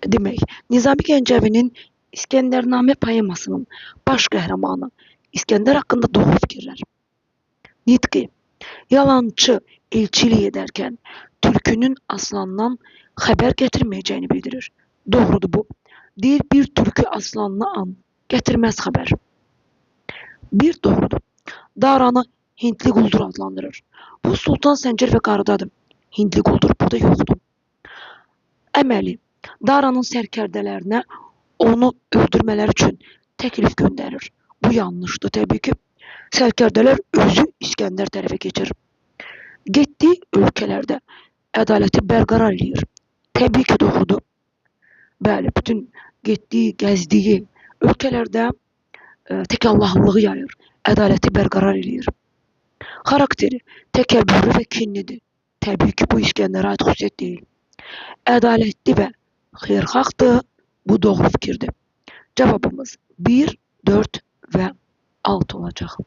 Demək, Nizami Gəncəvinin İskəndərnamə poemasının baş qəhrəmanı İskəndər haqqında doğru fikirlər. Nitqi: yalançı elçilik edərkən tülkünün aslandan xəbər gətirməyəcəyini bildirir. Doğrudur bu. Deyir, bir tülkü aslanına an gətirməz xəbər. Bir doğrudur. Daranı Hintli quldur adlandırır. Bu Sultan Səncər və qarıdadır. Hintli quldur burada yoxdur. Əməli, Daranın sərkərdələrinə onu öldürmələri üçün təklif göndərir. Bu yanlışdır təbii ki. Sərkərdələr özü İskəndər tərəfə keçir. Getdiyi ölkələrdə ədaləti bərqərar eləyir. Təbii ki, doğrudur. Bəli, bütün getdiyi, gəzdiyi ölkələrdə təkallahlılığı yayır. Ədaləti bərqərar eləyir. Xarakteri təkəbbürlü və kinlidir. Təbii ki, bu İskəndərə aid xüsusiyyət deyil. Ədalətli və xeyirxahdır. Bu doğru fikirdir. Cavabımız 1, 4 və 6 olacaq.